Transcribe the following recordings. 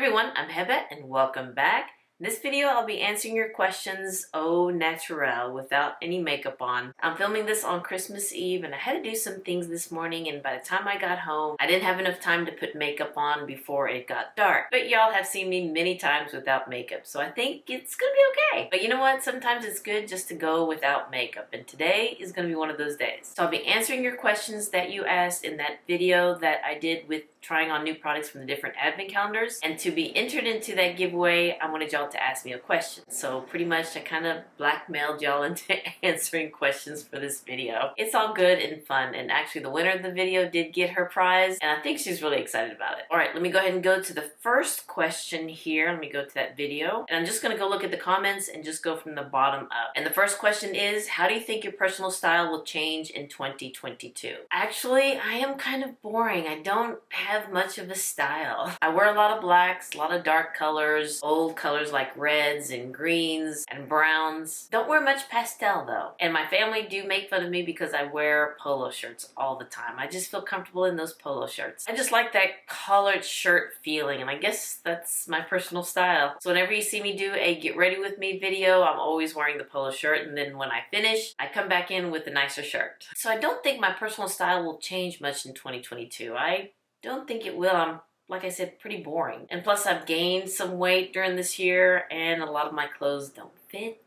Everyone, I'm Heba and welcome back. In this video, I'll be answering your questions au naturel without any makeup on. I'm filming this on Christmas Eve and I had to do some things this morning, and by the time I got home, I didn't have enough time to put makeup on before it got dark. But y'all have seen me many times without makeup, so I think it's gonna be okay. But you know what? Sometimes it's good just to go without makeup, and today is gonna be one of those days. So I'll be answering your questions that you asked in that video that I did with trying on new products from the different advent calendars. And to be entered into that giveaway, I wanted y'all to ask me a question. So pretty much I kind of blackmailed y'all into answering questions for this video. It's all good and fun, and actually the winner of the video did get her prize, and I think she's really excited about it. Alright, let me go ahead and go to the first question here. Let me go to that video, and I'm just going to go look at the comments and just go from the bottom up. And the first question is, how do you think your personal style will change in 2022? Actually, I am kind of boring. I don't have much of a style. I wear a lot of blacks, a lot of dark colors, old colors like reds and greens and browns. Don't wear much pastel though. And my family do make fun of me because I wear polo shirts all the time. I just feel comfortable in those polo shirts. I just like that collared shirt feeling, and I guess that's my personal style. So whenever you see me do a get ready with me video, I'm always wearing the polo shirt, and then when I finish, I come back in with a nicer shirt. So I don't think my personal style will change much in 2022. I don't think it will. I'm, like I said, pretty boring. And plus I've gained some weight during this year and a lot of my clothes don't fit.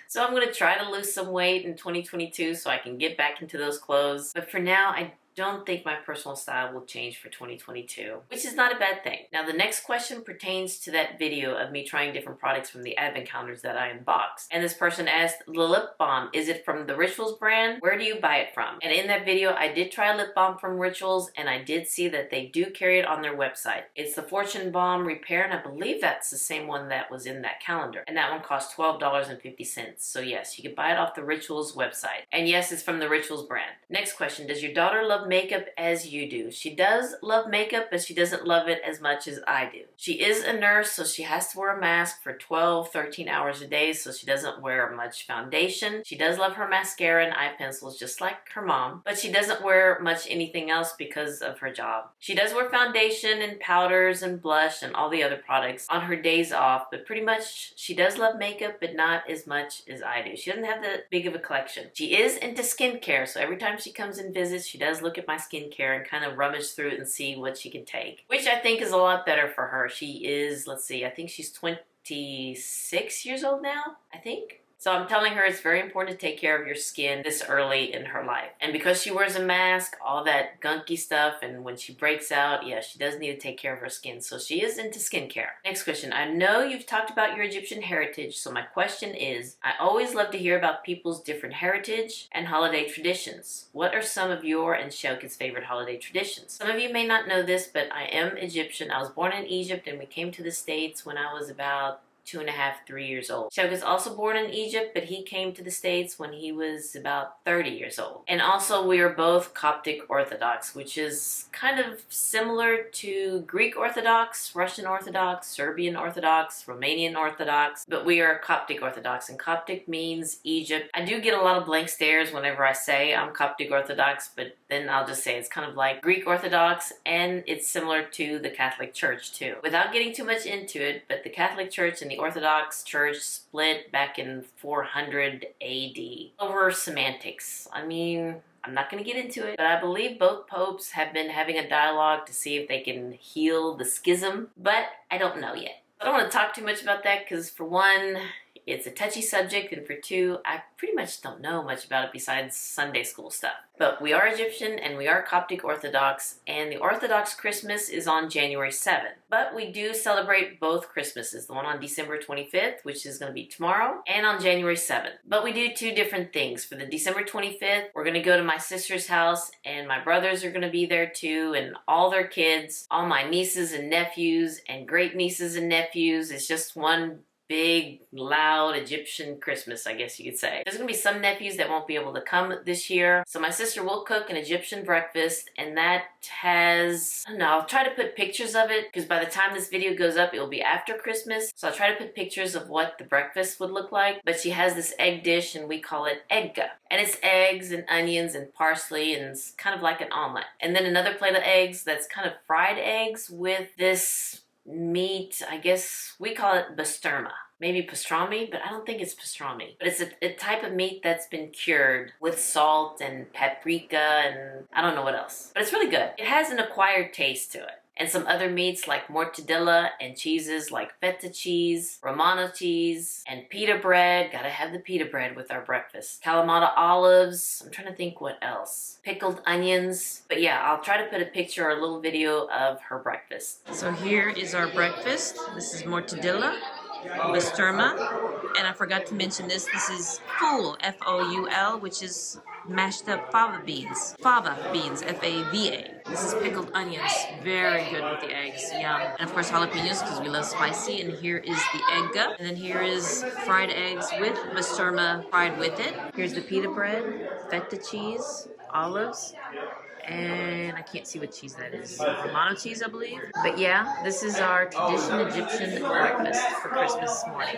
So I'm going to try to lose some weight in 2022 so I can get back into those clothes. But for now, I don't think my personal style will change for 2022, which is not a bad thing. Now, the next question pertains to that video of me trying different products from the advent calendars that I unboxed. And this person asked, the lip balm, is it from the Rituals brand? Where do you buy it from? And in that video, I did try a lip balm from Rituals, and I did see that they do carry it on their website. It's the Fortune Balm Repair, and I believe that's the same one that was in that calendar. And that one cost $12.50. So yes, you can buy it off the Rituals website. And yes, it's from the Rituals brand. Next question, does your daughter love makeup as you do? She does love makeup, but she doesn't love it as much as I do. She is a nurse, so she has to wear a mask for 12, 13 hours a day, so she doesn't wear much foundation. She does love her mascara and eye pencils just like her mom, but she doesn't wear much anything else because of her job. She does wear foundation and powders and blush and all the other products on her days off, but pretty much she does love makeup, but not as much as I do. She doesn't have that big of a collection. She is into skincare, so every time she comes and visits, she does look at my skincare and kind of rummage through it and see what she can take, which I think is a lot better for her. She is, let's see, I think she's 26 years old now, I think. So I'm telling her it's very important to take care of your skin this early in her life. And because she wears a mask, all that gunky stuff, and when she breaks out, yeah, she does need to take care of her skin. So she is into skincare. Next question. I know you've talked about your Egyptian heritage, so my question is, I always love to hear about people's different heritage and holiday traditions. What are some of your and Shokit's favorite holiday traditions? Some of you may not know this, but I am Egyptian. I was born in Egypt and we came to the States when I was about 2.5, 3 years old. Shok is also born in Egypt, but he came to the States when he was about 30 years old. And also we are both Coptic Orthodox, which is kind of similar to Greek Orthodox, Russian Orthodox, Serbian Orthodox, Romanian Orthodox, but we are Coptic Orthodox, and Coptic means Egypt. I do get a lot of blank stares whenever I say I'm Coptic Orthodox, but then I'll just say it's kind of like Greek Orthodox, and it's similar to the Catholic Church too. Without getting too much into it, but the Catholic Church and the Orthodox Church split back in 400 AD over semantics. I mean, I'm not going to get into it, but I believe both popes have been having a dialogue to see if they can heal the schism, but I don't know yet. I don't want to talk too much about that because, for one, it's a touchy subject, and for two, I pretty much don't know much about it besides Sunday school stuff. But we are Egyptian and we are Coptic Orthodox, and the Orthodox Christmas is on January 7th. But we do celebrate both Christmases, the one on December 25th, which is going to be tomorrow, and on January 7th. But we do two different things. For the December 25th, we're going to go to my sister's house, and my brothers are going to be there too, and all their kids, all my nieces and nephews, and great nieces and nephews. It's just one big, loud Egyptian Christmas, I guess you could say. There's gonna be some nephews that won't be able to come this year, so my sister will cook an Egyptian breakfast, and that has, I don't know, I'll try to put pictures of it, because by the time this video goes up, it will be after Christmas, so I'll try to put pictures of what the breakfast would look like. But she has this egg dish, and we call it egga, and it's eggs and onions and parsley, and it's kind of like an omelet. And then another plate of eggs that's kind of fried eggs with this meat. I guess we call it basturma. Maybe pastrami, but I don't think it's pastrami. But it's a type of meat that's been cured with salt and paprika and I don't know what else. But it's really good. It has an acquired taste to it. And some other meats like mortadella and cheeses like feta cheese, Romano cheese, and pita bread. Gotta have the pita bread with our breakfast. Kalamata olives. I'm trying to think what else. Pickled onions. But yeah, I'll try to put a picture or a little video of her breakfast. So here is our breakfast. This is mortadella, basturma, and I forgot to mention this. This is foul, F-O-U-L, which is mashed up fava beans. Fava beans, F-A-V-A. This is pickled onions, very good with the eggs, yum. And of course jalapenos because we love spicy. And here is the egg, and then here is fried eggs with basturma fried with it. Here's the pita bread, feta cheese, olives, and I can't see what cheese that is. Romano cheese, I believe. But yeah, this is our traditional Egyptian breakfast for Christmas morning.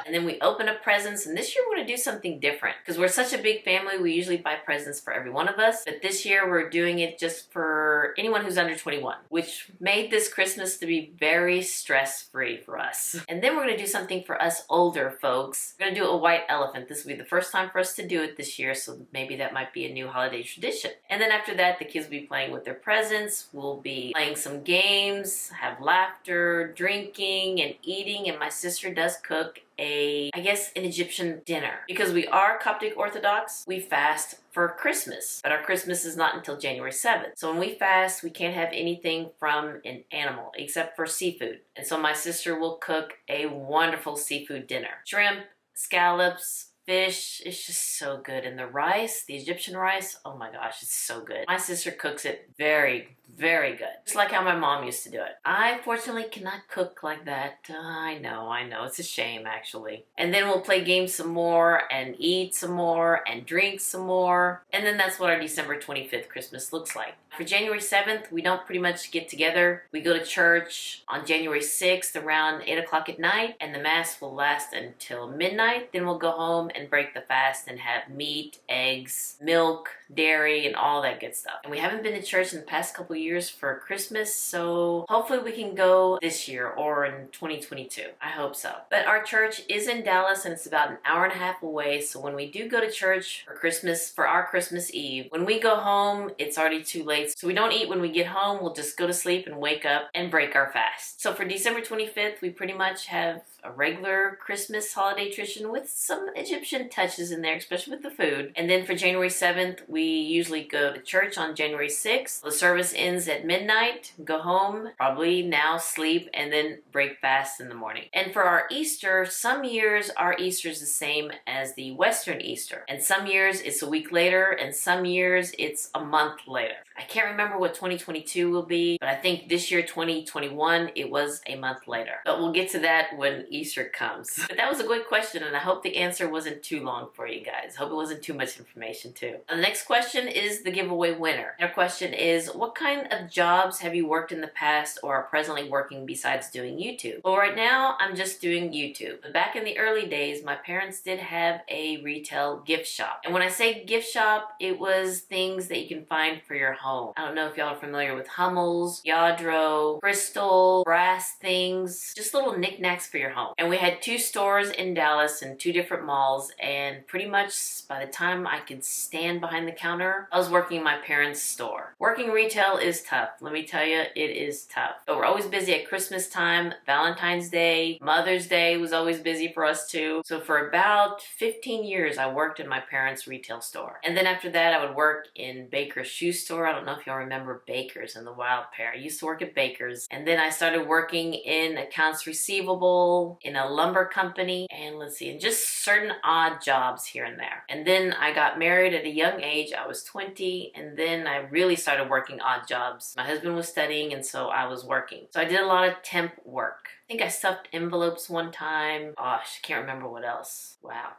And then we open up presents, and this year we're going to do something different. Because we're such a big family, we usually buy presents for every one of us. But this year we're doing it just for anyone who's under 21, which made this Christmas to be very stress-free for us. And then we're going to do something for us older folks. We're going to do a white elephant. This will be the first time for us to do it this year, so maybe that might be a new holiday tradition. And then after that, the kids will be playing with their presents. We'll be playing some games, have laughter, drinking, and eating. And my sister does cook an Egyptian dinner. Because we are Coptic Orthodox, we fast for Christmas. But our Christmas is not until January 7th. So when we fast, we can't have anything from an animal except for seafood. And so my sister will cook a wonderful seafood dinner. Shrimp, scallops, fish. Is just so good. And the rice, the Egyptian rice, oh my gosh, it's so good. My sister cooks it very, very good. Just like how my mom used to do it. I fortunately cannot cook like that. I know. It's a shame, actually. And then we'll play games some more and eat some more and drink some more. And then that's what our December 25th Christmas looks like. For January 7th, we don't pretty much get together. We go to church on January 6th around 8 o'clock at night, and the Mass will last until midnight. Then we'll go home and break the fast and have meat, eggs, milk, dairy, and all that good stuff. And we haven't been to church in the past couple years for Christmas, so hopefully we can go this year or in 2022. I hope so. But our church is in Dallas, and it's about an hour and a half away, so when we do go to church for Christmas, for our Christmas Eve, when we go home, it's already too late. So we don't eat when we get home. We'll just go to sleep and wake up and break our fast. So for December 25th, we pretty much have a regular Christmas holiday tradition with some Egyptian touches in there, especially with the food. And then for January 7th, we usually go to church on January 6th. The service ends at midnight, go home, probably now sleep, and then break fast in the morning. And for our Easter, some years our Easter is the same as the Western Easter. And some years it's a week later, and some years it's a month later. I can't remember what 2022 will be, but I think this year, 2021, it was a month later. But we'll get to that when Easter comes. But that was a good question, and I hope the answer wasn't too long for you guys. Hope it wasn't too much information too. The next question is the giveaway winner. Our question is, what kind of jobs have you worked in the past or are presently working besides doing YouTube? Well, right now, I'm just doing YouTube. But back in the early days, my parents did have a retail gift shop. And when I say gift shop, it was things that you can find for your home. I don't know if y'all are familiar with Hummels, Yadro, crystal, brass things, just little knickknacks for your home. And we had 2 stores in Dallas and 2 different malls, and pretty much by the time I could stand behind the counter, I was working in my parents' store. Working retail is tough. Let me tell you, it is tough. But we're always busy at Christmas time, Valentine's Day, Mother's Day was always busy for us too. So for about 15 years, I worked in my parents' retail store. And then after that, I would work in Baker's shoe store. I don't know if y'all remember Baker's and the Wild Pear. I used to work at Baker's. And then I started working in accounts receivable, in a lumber company, and and just certain odd jobs here and there. And then I got married at a young age. I was 20, and then I really started working odd jobs. My husband was studying, and so I was working. So I did a lot of temp work. I think I stuffed envelopes one time. Gosh, I can't remember what else. Wow.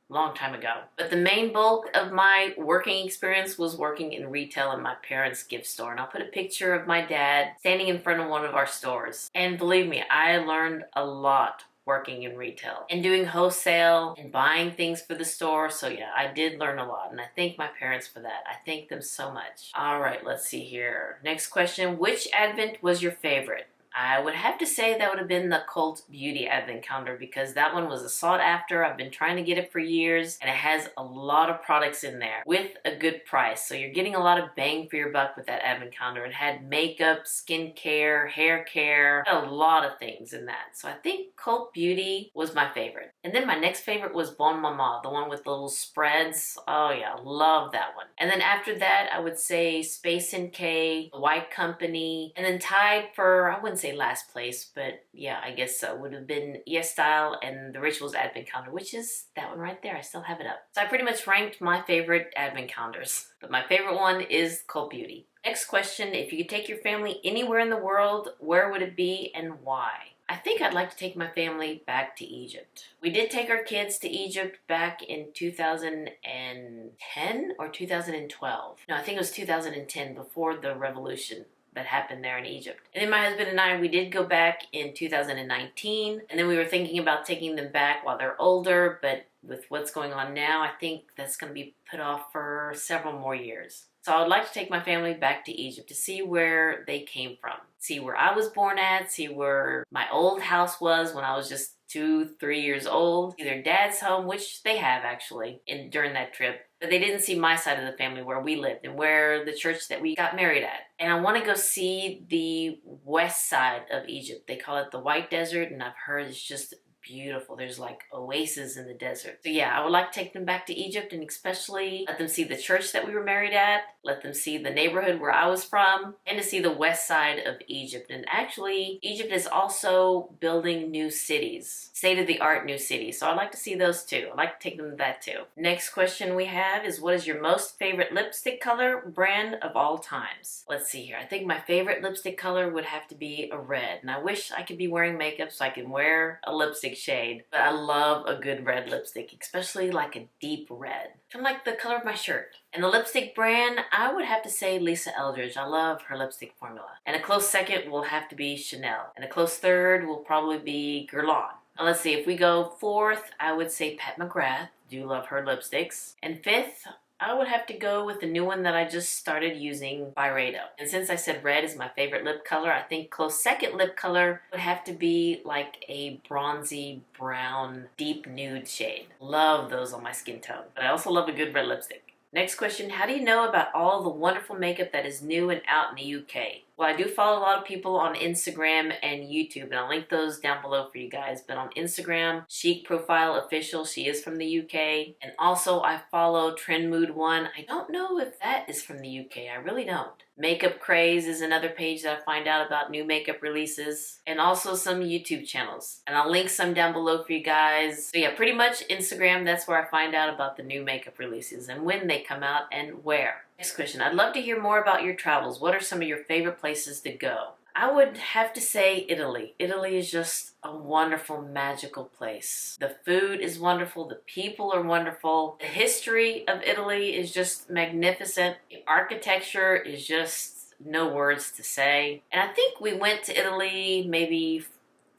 Long time ago. But the main bulk of my working experience was working in retail in my parents' gift store. And I'll put a picture of my dad standing in front of one of our stores. And believe me, I learned a lot working in retail and doing wholesale and buying things for the store. So yeah, I did learn a lot, and I thank my parents for that. I thank them so much. All right, let's see here. Next question. Which Advent was your favorite? I would have to say that would have been the Cult Beauty Advent Calendar because that one was a sought after. I've been trying to get it for years and it has a lot of products in there with a good price. So you're getting a lot of bang for your buck with that Advent Calendar. It had makeup, skincare, hair care, a lot of things in that. So I think Cult Beauty was my favorite. And then my next favorite was Bon Mama, the one with the little spreads. Oh yeah, love that one. And then after that, I would say Space NK, The White Company, and then tied for, I wouldn't say last place, but yeah, I guess so, would have been Yes Style and The Rituals Advent Calendar, which is that one right there. I still have it up. So I pretty much ranked my favorite Advent calendars, but my favorite one is Cult Beauty. Next question, if you could take your family anywhere in the world, where would it be and why? I think I'd like to take my family back to Egypt. We did take our kids to Egypt back in 2010 or 2012. No, I think it was 2010, before the revolution that happened there in Egypt. And then my husband and I, we did go back in 2019, and then we were thinking about taking them back while they're older, but with what's going on now, I think that's going to be put off for several more years. So I would like to take my family back to Egypt to see where they came from, see where I was born at, see where my old house was when I was just 2-3 years old, see their dad's home, which they have actually during that trip. But they didn't see my side of the family where we lived and where the church that we got married at. And I want to go see the west side of Egypt. They call it the White Desert, and I've heard it's just beautiful. There's like oases in the desert. So yeah, I would like to take them back to Egypt and especially let them see the church that we were married at, let them see the neighborhood where I was from, and to see the west side of Egypt. And actually, Egypt is also building new cities, state-of-the-art new cities. So I'd like to see those too. I'd like to take them to that too. Next question we have is, what is your most favorite lipstick color brand of all times? Let's see here. I think my favorite lipstick color would have to be a red. And I wish I could be wearing makeup so I can wear a lipstick shade, but I love a good red lipstick, especially like a deep red, kind of like the color of my shirt. And the lipstick brand, I would have to say Lisa Eldridge. I love her lipstick formula. And a close second will have to be Chanel, and a close third will probably be Guerlain. Now let's see, if we go fourth, I would say Pat McGrath. Do love her lipsticks. And fifth, I would have to go with the new one that I just started using, Byredo. And since I said red is my favorite lip color, I think close second lip color would have to be like a bronzy brown deep nude shade. Love those on my skin tone. But I also love a good red lipstick. Next question, how do you know about all the wonderful makeup that is new and out in the UK? Well, I do follow a lot of people on Instagram and YouTube, and I'll link those down below for you guys. But on Instagram, Chic Profile Official, she is from the UK. And also, I follow Trend Mood 1. I don't know if that is from the UK. I really don't. Makeup Craze is another page that I find out about new makeup releases. And also some YouTube channels. And I'll link some down below for you guys. So yeah, pretty much Instagram, that's where I find out about the new makeup releases and when they come out and where. Next question, I'd love to hear more about your travels. What are some of your favorite places to go? I would have to say Italy. Italy is just a wonderful, magical place. The food is wonderful. The people are wonderful. The history of Italy is just magnificent. The architecture is just no words to say. And I think we went to Italy maybe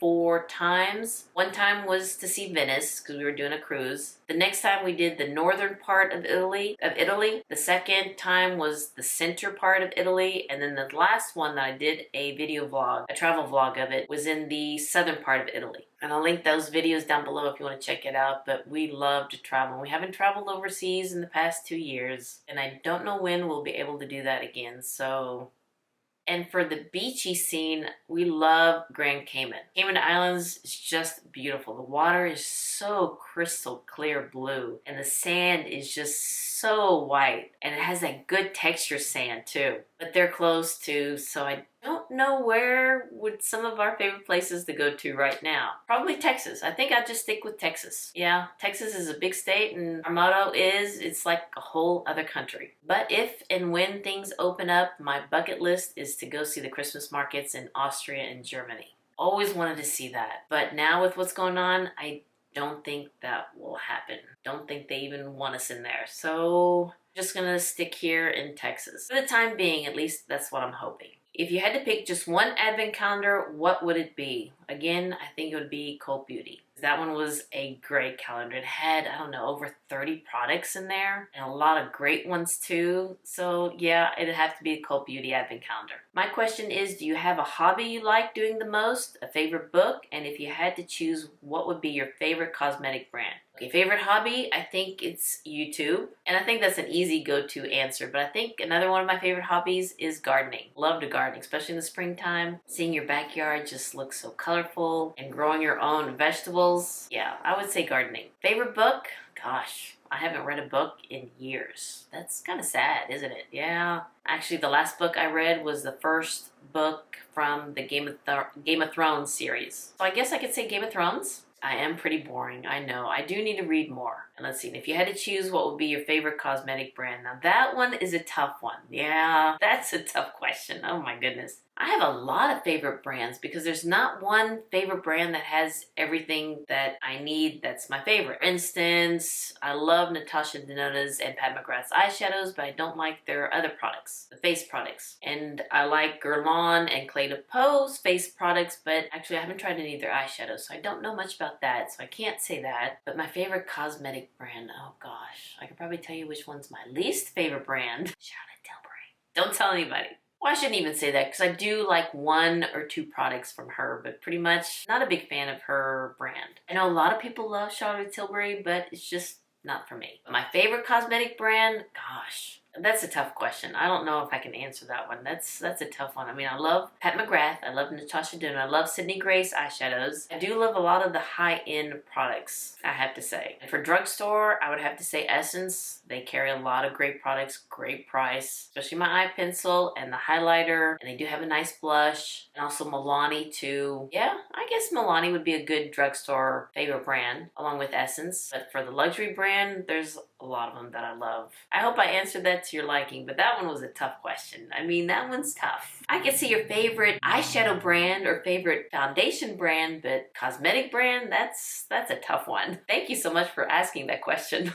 4 times. One time was to see Venice because we were doing a cruise. The next time we did the northern part of Italy. The second time was the center part of Italy. And then the last one that I did a video vlog, a travel vlog of it, was in the southern part of Italy. And I'll link those videos down below if you want to check it out. But we love to travel. We haven't traveled overseas in the past 2 years. And I don't know when we'll be able to do that again. So... And for the beachy scene, we love Grand Cayman. Cayman Islands is just beautiful. The water is so crystal clear blue, and the sand is just so white, and it has that good texture sand too. But they're close too, so I don't know where would some of our favorite places to go to right now. Probably Texas. I think I'd just stick with Texas. Yeah, Texas is a big state, and our motto is it's like a whole other country. But if and when things open up, my bucket list is to go see the Christmas markets in Austria and Germany. Always wanted to see that. But now with what's going on, I don't think that will happen. Don't think they even want us in there. So I'm just gonna stick here in Texas. For the time being, at least that's what I'm hoping. If you had to pick just one advent calendar, what would it be? Again, I think it would be Cult Beauty. That one was a great calendar. It had, I don't know, over 30 products in there and a lot of great ones too. So yeah, it'd have to be a Cult Beauty Advent Calendar. My question is, do you have a hobby you like doing the most, a favorite book, and if you had to choose, what would be your favorite cosmetic brand? Okay, favorite hobby, I think it's YouTube. And I think that's an easy go-to answer, but I think another one of my favorite hobbies is gardening. Love to garden, especially in the springtime. Seeing your backyard just look so colorful and growing your own vegetables. Yeah, I would say gardening. Favorite book? Gosh, I haven't read a book in years. That's kind of sad, isn't it? Yeah. Actually, the last book I read was the first book from the Game of Thrones series. So I guess I could say Game of Thrones. I am pretty boring, I know. I do need to read more. And let's see, if you had to choose what would be your favorite cosmetic brand, now that one is a tough one. Yeah, that's a tough question. Oh my goodness. I have a lot of favorite brands because there's not one favorite brand that has everything that I need that's my favorite. For instance, I love Natasha Denona's and Pat McGrath's eyeshadows, but I don't like their other products, the face products. And I like Guerlain and Clé de Peau's face products, but actually I haven't tried any of their eyeshadows, so I don't know much about that, so I can't say that. But my favorite cosmetic brand, oh gosh, I could probably tell you which one's my least favorite brand. Charlotte Tilbury. Don't tell anybody. Well, I shouldn't even say that because I do like one or two products from her, but pretty much not a big fan of her brand. I know a lot of people love Charlotte Tilbury, but it's just not for me. My favorite cosmetic brand, gosh, that's a tough question. I don't know if I can answer that one. That's a tough one. I mean, I love Pat McGrath. I love Natasha Denona. I love Sydney Grace eyeshadows. I do love a lot of the high-end products, I have to say. And for drugstore, I would have to say Essence. They carry a lot of great products, great price, especially my eye pencil and the highlighter. And they do have a nice blush. And also Milani too. Yeah, I guess Milani would be a good drugstore favorite brand along with Essence. But for the luxury brand, there's a lot of them that I love. I hope I answered that to your liking, but that one was a tough question. I mean, that one's tough. I could see your favorite eyeshadow brand or favorite foundation brand, but cosmetic brand, that's a tough one. Thank you so much for asking that question.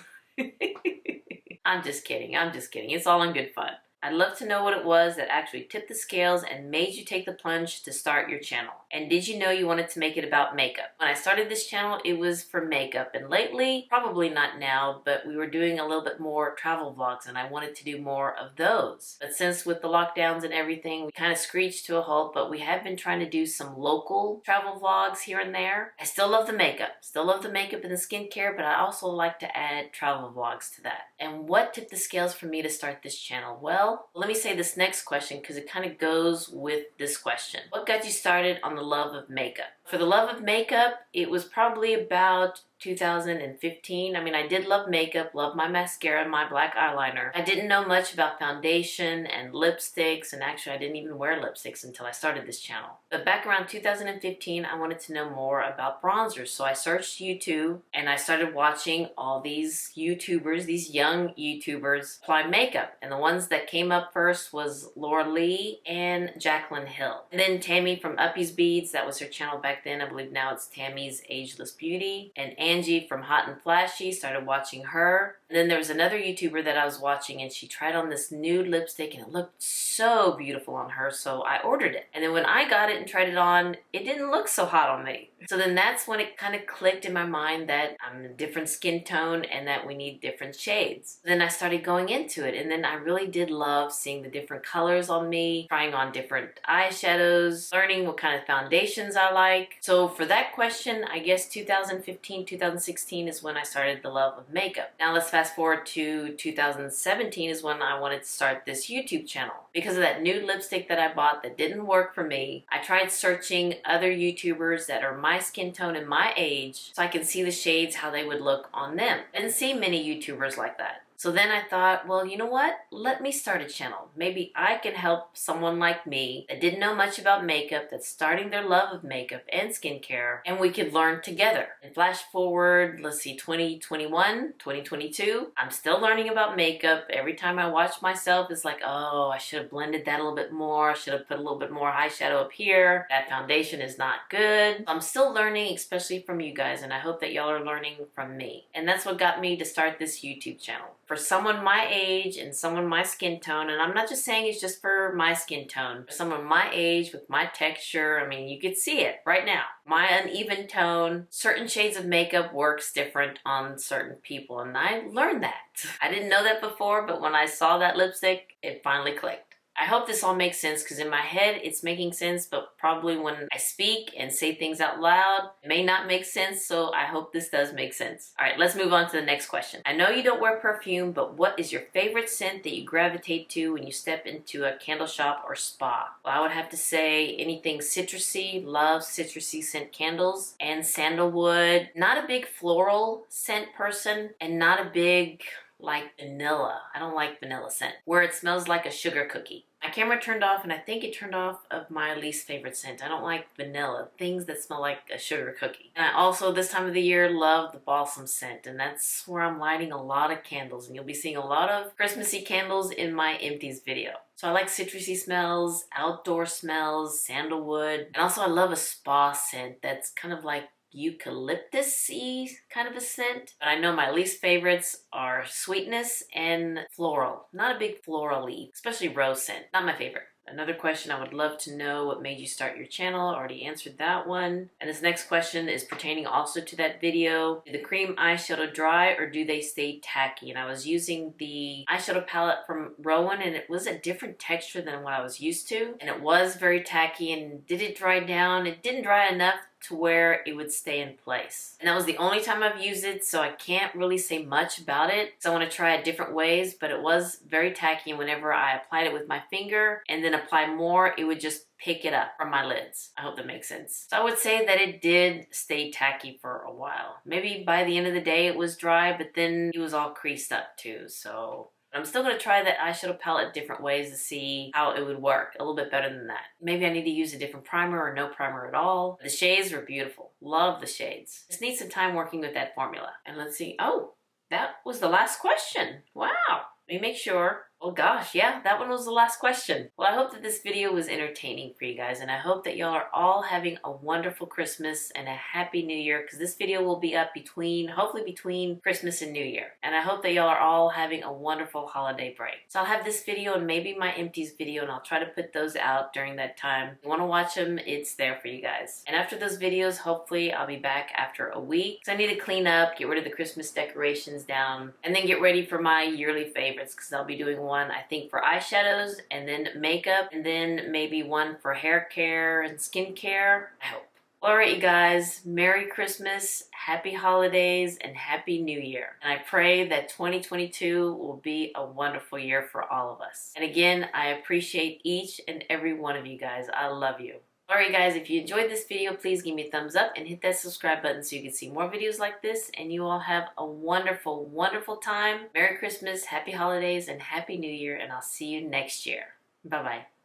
I'm just kidding. I'm just kidding. It's all in good fun. I'd love to know what it was that actually tipped the scales and made you take the plunge to start your channel. And did you know you wanted to make it about makeup? When I started this channel, it was for makeup. And lately, probably not now, but we were doing a little bit more travel vlogs and I wanted to do more of those. But since with the lockdowns and everything, we kind of screeched to a halt, but we have been trying to do some local travel vlogs here and there. I still love the makeup. Still love the makeup and the skincare, but I also like to add travel vlogs to that. And what tipped the scales for me to start this channel? Well, let me say this next question because it kind of goes with this question. What got you started on the love of makeup? For the love of makeup, it was probably about 2015. I mean, I did love makeup, love my mascara and my black eyeliner. I didn't know much about foundation and lipsticks, and actually I didn't even wear lipsticks until I started this channel. But back around 2015, I wanted to know more about bronzers, so I searched YouTube and I started watching all these YouTubers, these young YouTubers apply makeup. And the ones that came up first was Laura Lee and Jaclyn Hill. And then Tammy from Uppy's Beads, that was her channel back then. I believe now it's Tammy's Ageless Beauty. And Angie from Hot and Flashy, started watching her. And then there was another YouTuber that I was watching and she tried on this nude lipstick and it looked so beautiful on her, so I ordered it. And then when I got it and tried it on, it didn't look so hot on me. So then that's when it kind of clicked in my mind that I'm a different skin tone and that we need different shades. Then I started going into it and then I really did love seeing the different colors on me, trying on different eyeshadows, learning what kind of foundations I like. So for that question, I guess 2015, 2016 is when I started the love of makeup. Now let's fast forward to 2017 is when I wanted to start this YouTube channel. Because of that nude lipstick that I bought that didn't work for me, I tried searching other YouTubers that are my skin tone and my age so I can see the shades, how they would look on them. I didn't see many YouTubers like that. So then I thought, well, you know what? Let me start a channel. Maybe I can help someone like me that didn't know much about makeup, that's starting their love of makeup and skincare, and we could learn together. And flash forward, let's see, 2021, 2022, I'm still learning about makeup. Every time I watch myself, it's like, oh, I should have blended that a little bit more. I should have put a little bit more eyeshadow up here. That foundation is not good. I'm still learning, especially from you guys, and I hope that y'all are learning from me. And that's what got me to start this YouTube channel. for someone my age and someone my skin tone, and I'm not just saying it's just for my skin tone, for someone my age with my texture. I mean, you could see it right now. My uneven tone, certain shades of makeup works different on certain people, and I learned that. I didn't know that before, but when I saw that lipstick, it finally clicked. I hope this all makes sense, because in my head it's making sense, but probably when I speak and say things out loud, it may not make sense, so I hope this does make sense. All right, let's move on to the next question. I know you don't wear perfume, but what is your favorite scent that you gravitate to when you step into a candle shop or spa? Well, I would have to say anything citrusy. Love citrusy scent candles and sandalwood. Not a big floral scent person, and not a big like vanilla. I don't like vanilla scent, where it smells like a sugar cookie. My camera turned off, and I think it turned off of my least favorite scent. I don't like vanilla, things that smell like a sugar cookie. And I also, this time of the year, love the balsam scent, and that's where I'm lighting a lot of candles, and you'll be seeing a lot of Christmassy candles in my empties video. So I like citrusy smells, outdoor smells, sandalwood, and also I love a spa scent that's kind of like eucalyptus-y kind of a scent. But I know my least favorites are sweetness and floral. Not a big floral-y, especially rose scent. Not my favorite. Another question, I would love to know what made you start your channel. I already answered that one. And this next question is pertaining also to that video. Do the cream eyeshadow dry or do they stay tacky? And I was using the eyeshadow palette from Rowan, and it was a different texture than what I was used to. And it was very tacky. And did it dry down? It didn't dry enough to where it would stay in place. And that was the only time I've used it, so I can't really say much about it. So I want to try it different ways, but it was very tacky, and whenever I applied it with my finger and then apply more, it would just pick it up from my lids. I hope that makes sense. So I would say that it did stay tacky for a while. Maybe by the end of the day it was dry, but then it was all creased up too, so I'm still going to try that eyeshadow palette different ways to see how it would work a little bit better than that. Maybe I need to use a different primer or no primer at all. The shades were beautiful. Love the shades. Just need some time working with that formula. And let's see. Oh, that was the last question. Wow. Let me make sure. Oh gosh, yeah, that one was the last question. Well, I hope that this video was entertaining for you guys, and I hope that y'all are all having a wonderful Christmas and a happy New Year, because this video will be up hopefully between Christmas and New Year. And I hope that y'all are all having a wonderful holiday break. So I'll have this video and maybe my empties video, and I'll try to put those out during that time. If you want to watch them, it's there for you guys. And after those videos, hopefully I'll be back after a week. So I need to clean up, get rid of the Christmas decorations down, and then get ready for my yearly favorites, because I'll be doing one, I think, for eyeshadows, and then makeup, and then maybe one for hair care and skincare. I hope. Alright, you guys, Merry Christmas, Happy Holidays, and Happy New Year. And I pray that 2022 will be a wonderful year for all of us. And again, I appreciate each and every one of you guys. I love you. Alright guys, if you enjoyed this video, please give me a thumbs up and hit that subscribe button so you can see more videos like this, and you all have a wonderful, wonderful time. Merry Christmas, Happy Holidays, and Happy New Year, and I'll see you next year. Bye-bye.